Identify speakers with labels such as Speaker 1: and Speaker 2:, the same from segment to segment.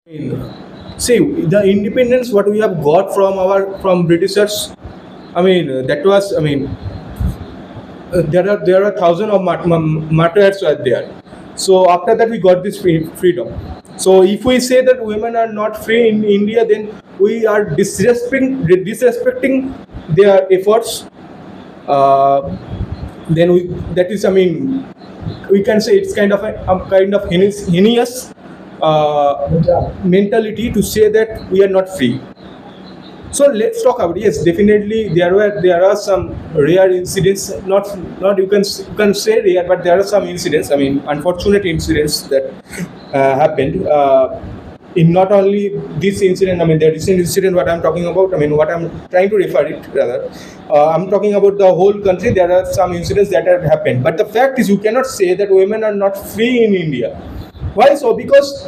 Speaker 1: See, the independence what we have got from Britishers. That was. There are thousands of martyrs are there. So after that, we got this freedom. So if we say that women are not free in India, then we are disrespecting their efforts. Uh, then that is, we can say it's kind of a kind of heinous mentality to say that we are not free. So let's talk about, yes, definitely there are some rare incidents, not you can say rare, but there are some incidents. Unfortunate incidents that happened. In not only this incident, the recent incident what I'm talking about. What I'm trying to refer it rather. I'm talking about the whole country. There are some incidents that have happened, but the fact is you cannot say that women are not free in India. Why so? Because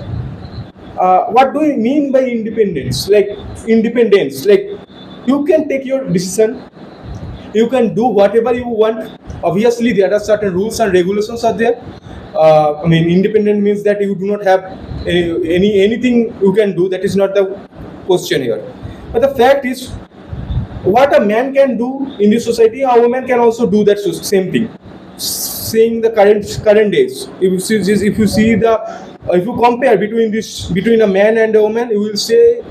Speaker 1: what do we mean by independence? Like you can take your decision, you can do whatever you want. Obviously, there are certain rules and regulations are there. Independent means that you do not have anything you can do. That is not the question here. But the fact is, what a man can do in this society, a woman can also do that same thing. Seeing the current days, if you compare between a man and a woman, you will see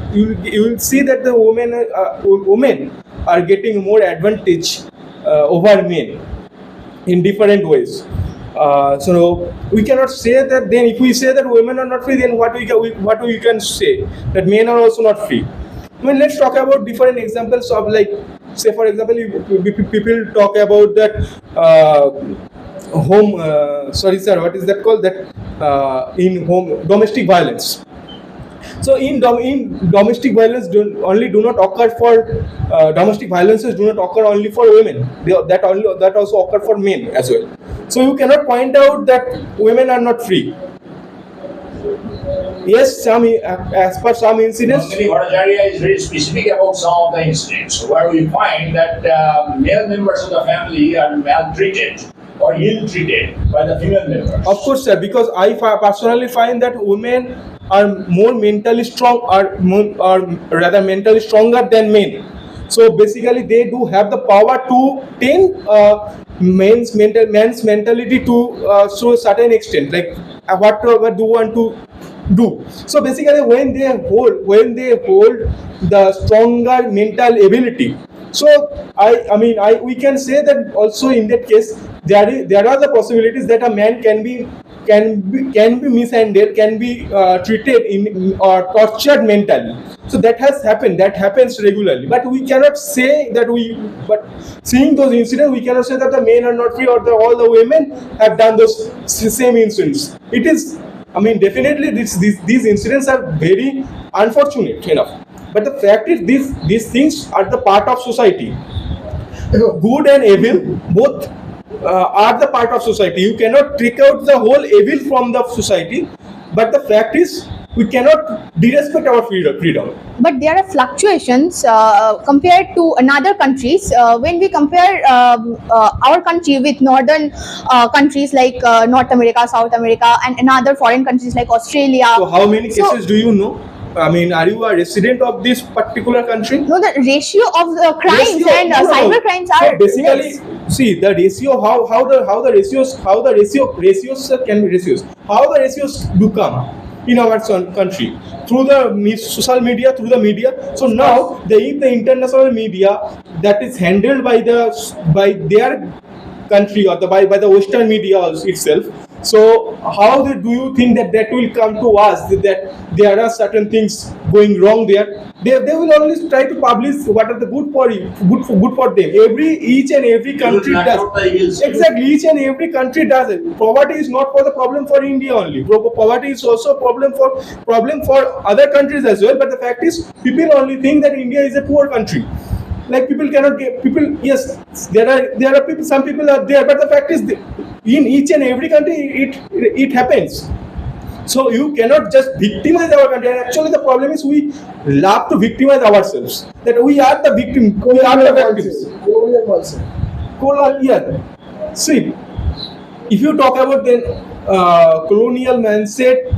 Speaker 1: that the women are getting more advantage over men in different ways. So we cannot say that. Then if we say that women are not free, then what we can say that men are also not free. Let's talk about different examples of, like, say for example, people talk about that home. Sorry, sir. What is that called? That in home domestic violence. So in domestic violence do not occur for domestic violences do not occur only for women. That also occur for men as well. So you cannot point out that women are not free. Yes, as per some incidents.
Speaker 2: Mostly Bhattacharya is very specific about some of the incidents where we find that male members of the family are maltreated or ill-treated by the female members.
Speaker 1: Of course, sir, because I personally find that women are more mentally strong, or rather mentally stronger than men. So basically, they do have the power to tame man's mentality to so a certain extent, like whatever do want to do. So basically, when they hold the stronger mental ability. So we can say that also in that case there are the possibilities that a man can be mishandled, can be treated in or tortured mentally. So that has happened. That happens regularly. But we cannot say that But seeing those incidents, we cannot say that the men are not free, or all the women have done those same incidents. It is. Definitely these incidents are very unfortunate enough. But the fact is, these things are the part of society. Good and evil both are the part of society. You cannot take out the whole evil from the society. But the fact is, we cannot disrespect our freedom.
Speaker 3: But there are fluctuations compared to another countries. When we compare our country with northern countries like North America, South America, and another foreign countries like Australia.
Speaker 1: So how many cases do you know? Are you a resident of this particular country?
Speaker 3: No, the ratio of the crimes and cyber crimes are.
Speaker 1: So basically, less. See the ratio, how the ratios can be ratios. How the ratios do come in our country through the social media, through the media. So now if the international media that is handled by their country, or by the Western media itself. So how do you think that will come to us, that there are certain things going wrong there? They will always try to publish what are the good for them. Each and every country does. Exactly, each and every country does it. Poverty is not for the problem for India only. Poverty is also a problem for other countries as well. But the fact is, people only think that India is a poor country. Like people cannot get people. Yes, there are people. Some people are there, but the fact is, in each and every country, it happens. So you cannot just victimize our country. And actually, the problem is we love to victimize ourselves. That we are the victim. We are the victims. Colonial, yeah. See, if you talk about the colonial mindset,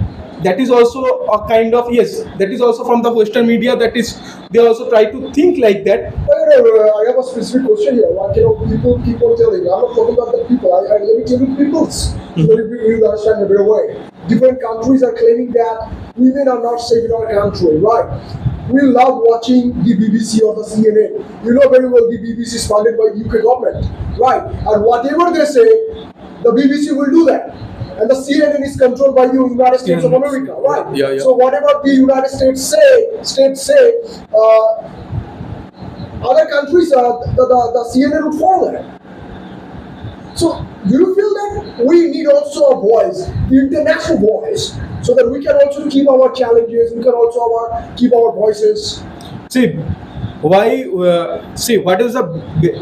Speaker 1: that is also a kind of, yes, that is also from the Western media, that is they also try to think like that.
Speaker 4: I have a specific question here. What people keep on telling? I'm not talking about the people. Let me tell you peoples. So that you understand the better way. Different countries are claiming that women are not safe in our country, right? We love watching the BBC or the CNN. You know very well the BBC is funded by the UK government, right? And whatever they say, the BBC will do that. And the CNN is controlled by the United States of America, right?
Speaker 1: Yeah.
Speaker 4: So whatever the United States say, other countries, the CNN would follow that. So do you feel that we need also a voice, the international voice, so that we can also keep our challenges, we can also keep our voices?
Speaker 1: See, why? See, what is the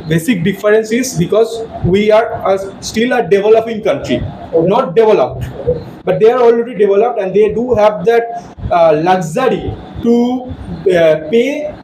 Speaker 1: basic difference is because we are still a developing country, not developed, but they are already developed and they do have that luxury to pay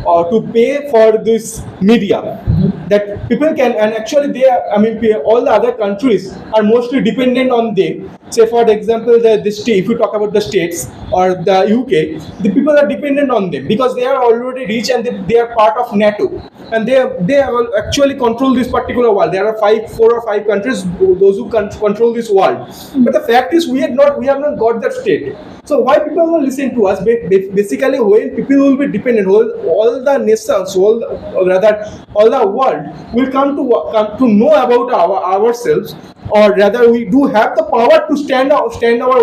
Speaker 1: or to pay for this media that people can, and actually they are, I mean all the other countries are mostly dependent on them. Say for example the state, if you talk about the states or the UK, the people are dependent on them because they are already rich and they are part of NATO, and they will actually control this particular world. There are 4 or 5 countries those who control this world, but the fact is we have not got that state. So why people will listen to us? Basically, when people will be dependent, all the nations, all the world will come to know about ourselves, or rather, we do have the power to stand our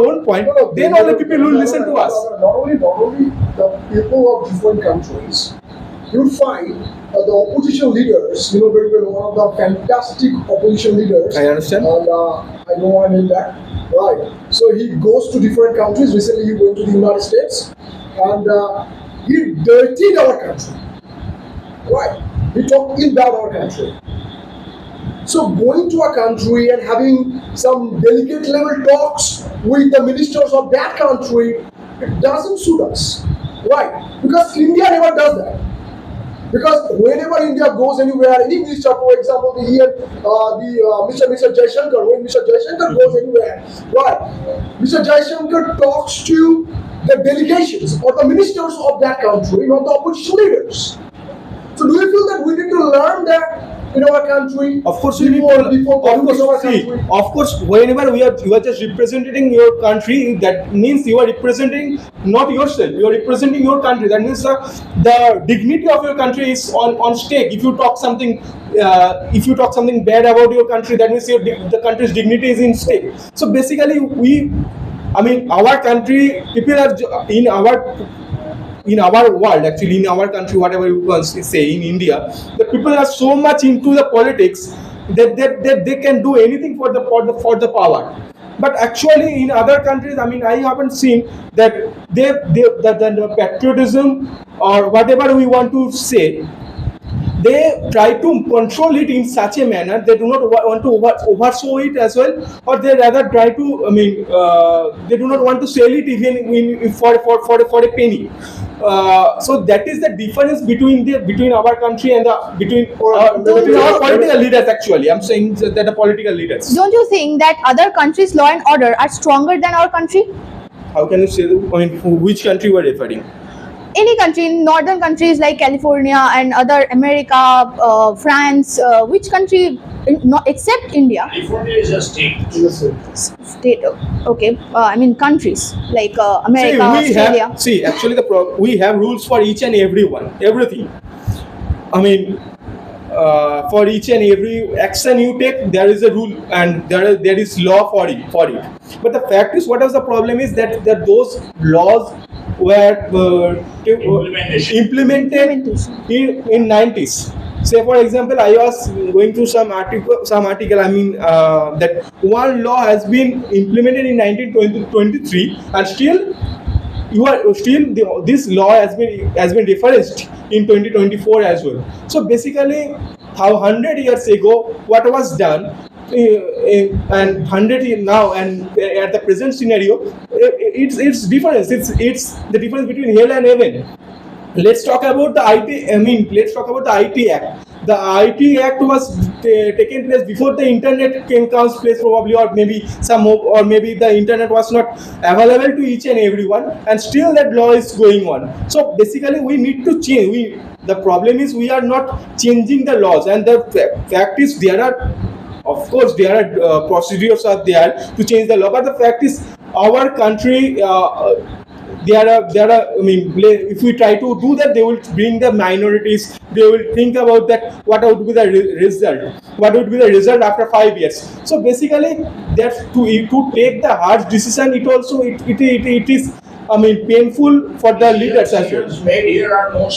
Speaker 1: own point. Then only people will listen to us.
Speaker 4: Not only the people of different countries. You'll find the opposition leaders, you know very well, one of the fantastic opposition leaders.
Speaker 1: I understand.
Speaker 4: And I know I name that. Right. So he goes to different countries. Recently he went to the United States and he dirtied our country. Right. He talked ill about our country. So going to a country and having some delicate level talks with the ministers of that country, it doesn't suit us. Right. Because India never does that. Because whenever India goes anywhere, any minister, for example, Mr. Jaishankar, when Mr. Jaishankar goes anywhere, right, Mr. Jaishankar talks to the delegations or the ministers of that country, not the opposition leaders. So do you feel that we need to learn that in our country?
Speaker 1: Of course, you need to. Of course, whenever you are just representing your country, that means you are representing not yourself. You are representing your country. That means the dignity of your country is on stake. If you talk something, bad about your country, that means the country's dignity is in stake. So basically, our country, people are in our world, actually in our country, whatever you can say, in India, the people are so much into the politics that they can do anything for the power. But actually in other countries, I haven't seen that the patriotism or whatever we want to say, they try to control it in such a manner. They do not want to overshow it as well, or they rather try to. They do not want to sell it even for a penny. So that is the difference between our country and between our political leaders. Actually, I'm saying that the political leaders.
Speaker 3: Don't you think that other countries' law and order are stronger than our country?
Speaker 1: How can you say? Which country we're referring?
Speaker 3: Any country, in northern countries like California and other America, France, which country, except India?
Speaker 2: California is a state.
Speaker 3: State, okay. Countries like America, Australia.
Speaker 1: Actually, we have rules for each and everything. For each and every action you take, there is a rule and there is law for it. But the fact is, what is the problem is that those laws were implemented in 90s. Say for example, I was going through some article. That one law has been implemented in 1923, and still this law has been referenced in 2024 as well. So basically, how 100 years ago what was done, and 100 years now, and at the present scenario, it's difference. It's the difference between hell and heaven. Let's talk about the IT. Let's talk about the IT Act. the IT Act was taken place before the internet comes place probably, or maybe or maybe the internet was not available to each and everyone, and still that law is going on. So basically, we need to change. The problem is we are not changing the laws, and the fact is there are, of course, there are procedures are there to change the law, but the fact is our country. There are. I mean, if we try to do that, they will bring the minorities. They will think about that. What would be the result? What would be the result after 5 years? So basically, that to take the harsh decision, it also it is. I mean, painful for the leaders as well.
Speaker 2: Decisions made here are most